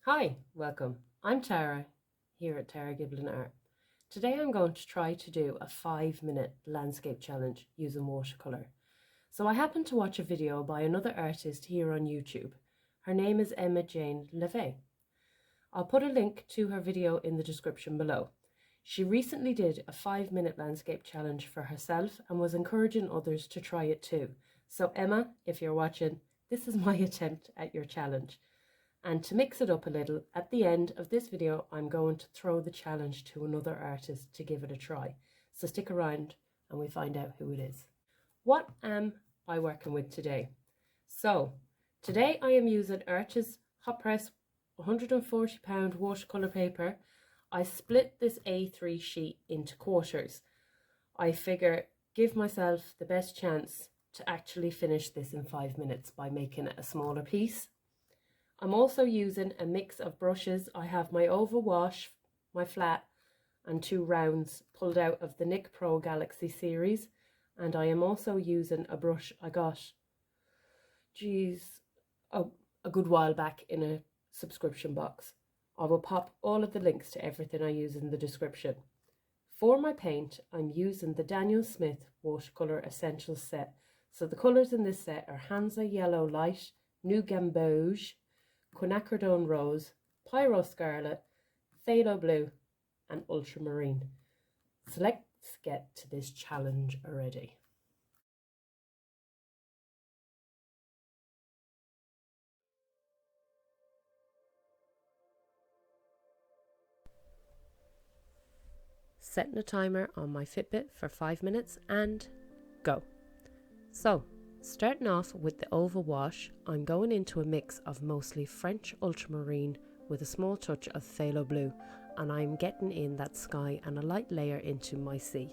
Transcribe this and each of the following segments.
Hi, welcome. I'm Tara, here at Tara Giblin Art. Today I'm going to try to do a 5-minute landscape challenge using watercolour. So I happened to watch a video by another artist here on YouTube. Her name is Emma Lefebvre. I'll put a link to her video in the description below. She recently did a 5-minute landscape challenge for herself and was encouraging others to try it too. So Emma, if you're watching, this is my attempt at your challenge. And to mix it up a little, at the end of this video, I'm going to throw the challenge to another artist to give it a try. So stick around and we find out who it is. What am I working with today? So today I am using Arches Hot Press 140-pound watercolour paper. I split this A3 sheet into quarters. I figure give myself the best chance to actually finish this in 5 minutes by making it a smaller piece. I'm also using a mix of brushes. I have my oval wash, my flat, and 2 rounds pulled out of the Nicpro Galaxy series. And I am also using a brush I got, a good while back in a subscription box. I will pop all of the links to everything I use in the description. For my paint, I'm using the Daniel Smith Watercolour Essentials set. So the colours in this set are Hansa Yellow Light, New Gamboge, Quinacridone Rose, Pyro Scarlet, Phthalo Blue and Ultramarine. So let's get to this challenge already. Setting a timer on my Fitbit for 5 minutes and go. So, starting off with the oval wash, I'm going into a mix of mostly French ultramarine with a small touch of phthalo blue, and I'm getting in that sky and a light layer into my sea.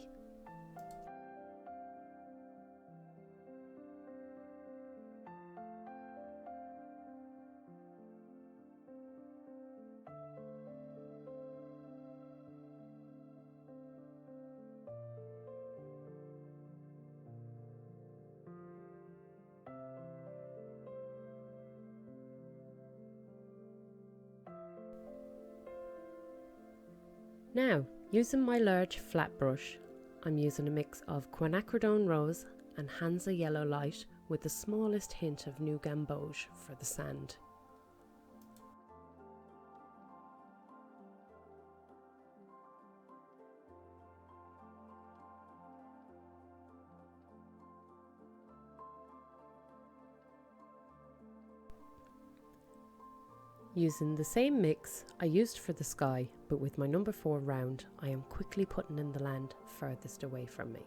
Now, using my large flat brush, I'm using a mix of Quinacridone Rose and Hansa Yellow Light with the smallest hint of New Gamboge for the sand. Using the same mix I used for the sky, but with my number 4 round, I am quickly putting in the land furthest away from me.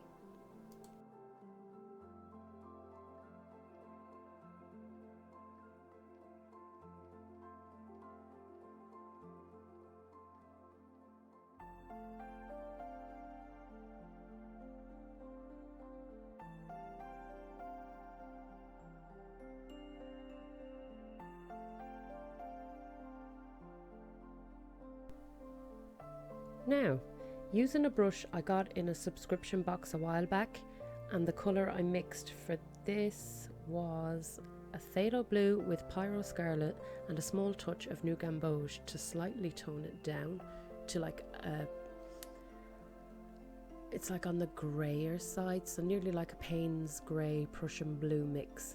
Now, using a brush I got in a subscription box a while back, and the colour I mixed for this was a phthalo blue with pyro scarlet and a small touch of New Gamboge to slightly tone it down to it's like on the greyer side, so nearly like a Payne's grey Prussian blue mix.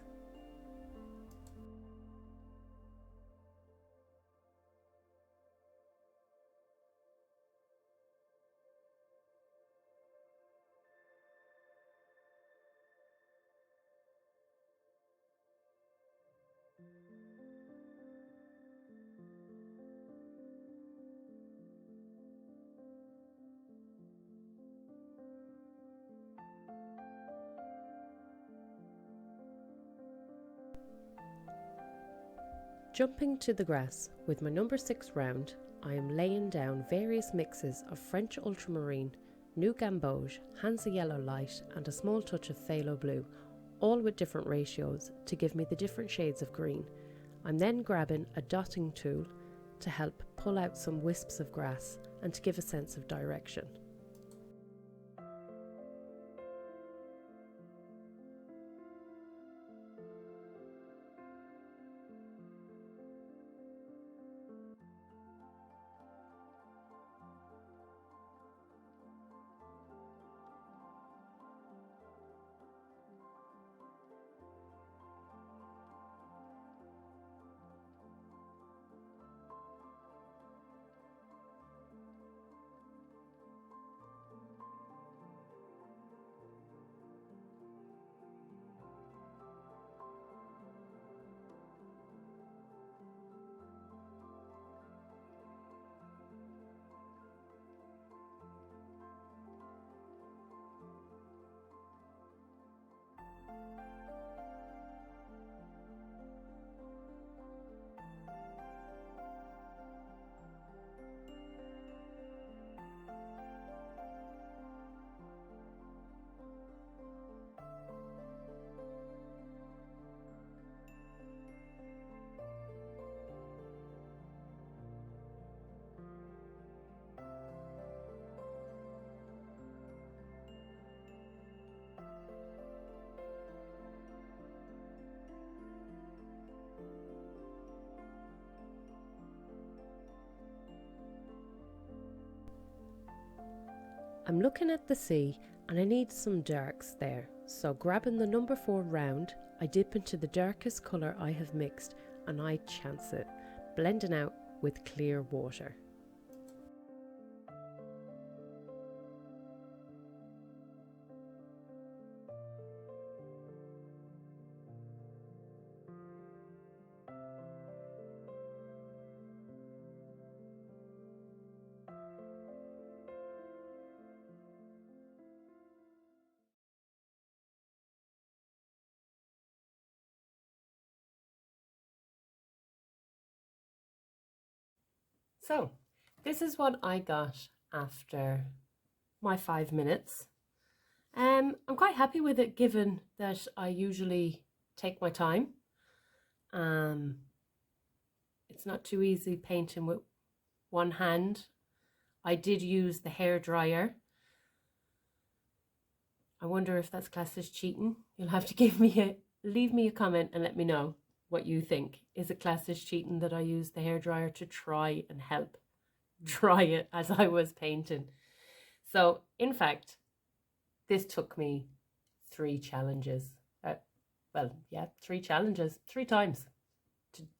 Jumping to the grass, with my number 6 round, I am laying down various mixes of French ultramarine, New Gamboge, Hansa Yellow Light and a small touch of phthalo blue, all with different ratios to give me the different shades of green. I'm then grabbing a dotting tool to help pull out some wisps of grass and to give a sense of direction. I'm looking at the sea and I need some darks there. So grabbing the number 4 round, I dip into the darkest colour I have mixed and I chance it, blending out with clear water. So this is what I got after my 5 minutes. I'm quite happy with it, given that I usually take my time. It's not too easy painting with one hand. I did use the hairdryer. I wonder if that's classed as cheating. You'll have to leave me a comment and let me know what you think. Is it classed as cheating that I used the hairdryer to try and help dry it as I was painting? So in fact, this took me 3 challenges. 3 challenges, 3 times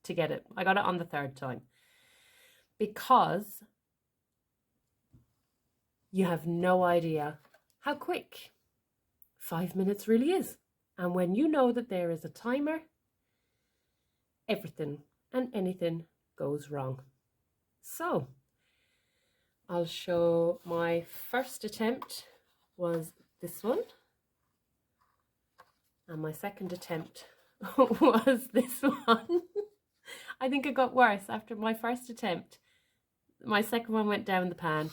to get it. I got it on the 3rd time, because you have no idea how quick 5 minutes really is. And when you know that there is a timer, everything and anything goes wrong. So I'll show my first attempt was this one, and my second attempt was this one. I think it got worse after my first attempt. My second one went down the pan,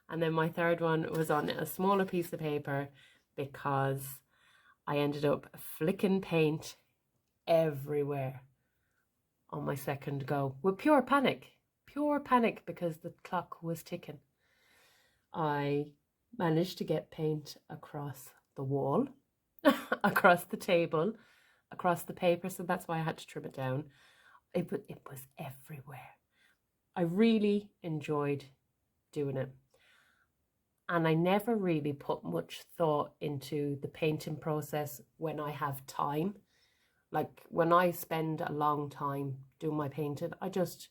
and then my third one was on a smaller piece of paper, because I ended up flicking paint everywhere on my second go with pure panic because the clock was ticking. I managed to get paint across the wall, across the table, across the paper, so that's why I had to trim it down. It was everywhere. I really enjoyed doing it. And I never really put much thought into the painting process when I have time. Like when I spend a long time doing my painting, I just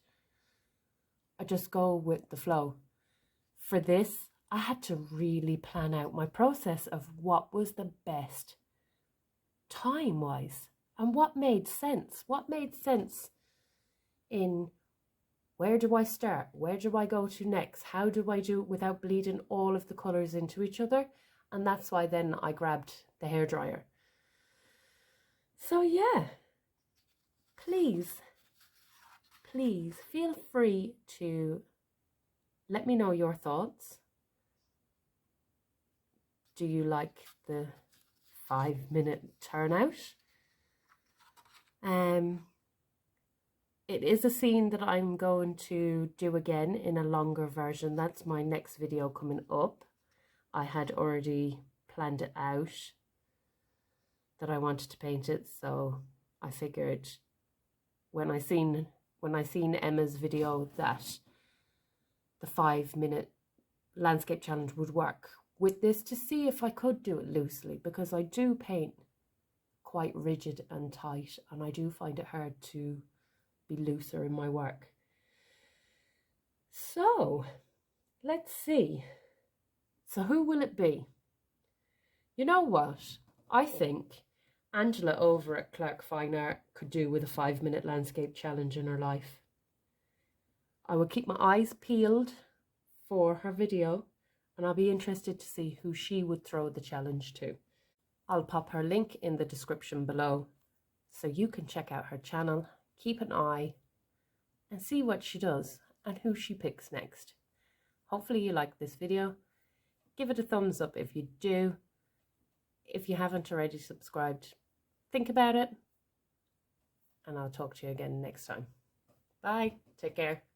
go with the flow. For this, I had to really plan out my process of what was the best time-wise and what made sense. What made sense in where do I start? Where do I go to next? How do I do it without bleeding all of the colours into each other? And that's why then I grabbed the hairdryer. So yeah, please feel free to let me know your thoughts. Do you like the 5-minute turnout? It is a scene that I'm going to do again in a longer version. That's my next video coming up. I had already planned it out that I wanted to paint it, so I figured when I seen Emma's video that the 5-minute landscape challenge would work with this, to see if I could do it loosely, because I do paint quite rigid and tight and I do find it hard to be looser in my work. So let's see. So who will it be? You know what? I think Angela over at Clark Fine Art could do with a 5-minute landscape challenge in her life. I will keep my eyes peeled for her video, and I'll be interested to see who she would throw the challenge to. I'll pop her link in the description below so you can check out her channel, keep an eye and see what she does and who she picks next. Hopefully you like this video. Give it a thumbs up if you do. If you haven't already subscribed, think about it, and I'll talk to you again next time. Bye. Take care.